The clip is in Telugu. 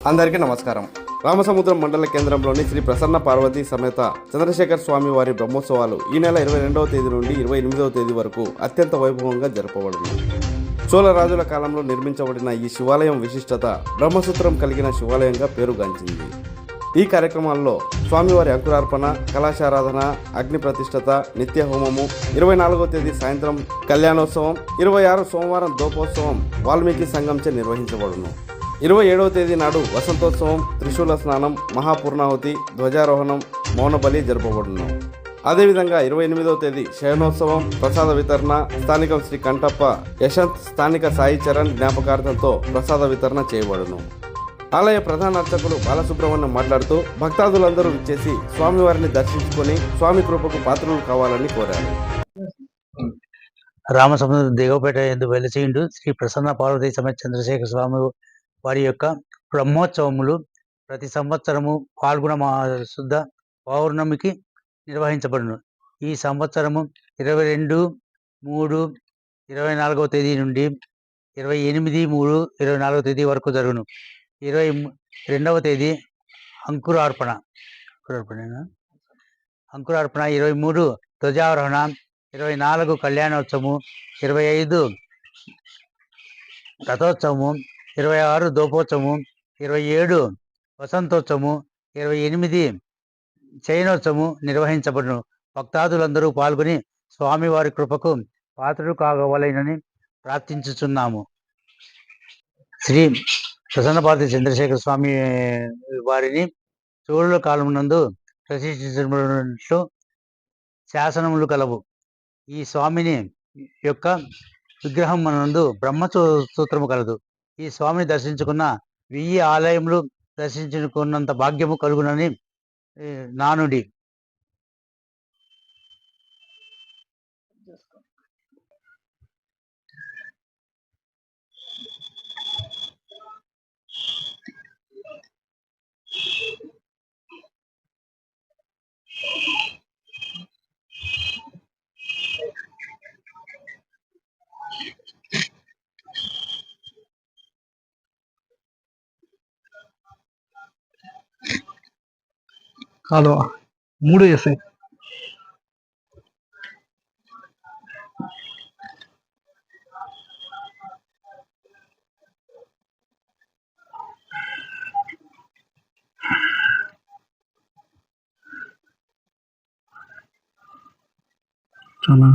అందరికీ నమస్కారం. రామసముద్రం మండల కేంద్రంలోని శ్రీ ప్రసన్న పార్వతీ సమేత చంద్రశేఖర స్వామి వారి బ్రహ్మోత్సవాలు ఈ నెల 22వ తేదీ నుండి 28వ తేదీ వరకు అత్యంత వైభవంగా జరపబడింది. చోళ రాజుల కాలంలో నిర్మించబడిన ఈ శివాలయం విశిష్టత బ్రహ్మసూత్రం కలిగిన శివాలయంగా పేరుగాంచింది. ఈ కార్యక్రమాల్లో స్వామివారి అంకురార్పణ, కలశారాధన, అగ్ని ప్రతిష్టత, నిత్య హోమము, 24వ తేదీ సాయంత్రం కళ్యాణోత్సవం, 26 సోమవారం దోపోత్సవం వాల్మీకి సంఘంచే నిర్వహించబడును. 27వ తేదీ నాడు వసంతోత్సవం, త్రిశూల స్నానం, మహాపూర్ణాహుతి, ధ్వజారోహణం, మౌనబలి జరపబడును. అదేవిధంగా 28వ తేదీ శయనోత్సవం, ప్రసాద వితరణ, స్థానికం శ్రీ కంటప్ప యశంత్ స్థానిక సాయి చరణ్ జ్ఞాపకార్థంతో ప్రసాద వితరణ చేయబడును. ఆలయ ప్రధాన అర్చకులు బాలసుబ్రహ్మణ్యం మాట్లాడుతూ భక్తాదులందరూ విచ్చేసి స్వామివారిని దర్శించుకొని స్వామి కృపకు పాత్రలు కావాలని కోరారు. రామసముద్రం దిగవపేట ఎందు వెలసిండు శ్రీ ప్రసన్న పార్వతీ సమేత చంద్రశేఖర స్వామి వారి యొక్క బ్రహ్మోత్సవములు ప్రతి సంవత్సరము పాల్గొన శుద్ధ పౌర్ణమికి నిర్వహించబడును. ఈ సంవత్సరము 22/3/24వ తేదీ నుండి 28/3/24వ తేదీ వరకు జరుగును. 22వ తేదీ అంకురార్పణ 23 ధ్వజారోహణ, 24 కళ్యాణోత్సవము, 25 రథోత్సవము, 26 దోపోత్సవము, 27 వసంతోత్సవము, 28 శయనోత్సవము నిర్వహించబడును. భక్తాదులందరూ పాల్గొని స్వామివారి కృపకు పాత్రలు కాగవలెనని ప్రార్థించుచున్నాము. శ్రీ ప్రసన్న పార్వతీ చంద్రశేఖర స్వామి వారిని చోళుల కాలం నందు ప్రతిష్ఠించినట్లు శాసనములు కలవు. ఈ స్వామిని యొక్క విగ్రహం నందు బ్రహ్మసూత్రము కలదు. ఈ స్వామిని దర్శించుకున్న 1000 ఆలయములు దర్శించుకున్నంత భాగ్యము కలుగునని నానుడి. హలో 3 వేసాయి. చాలా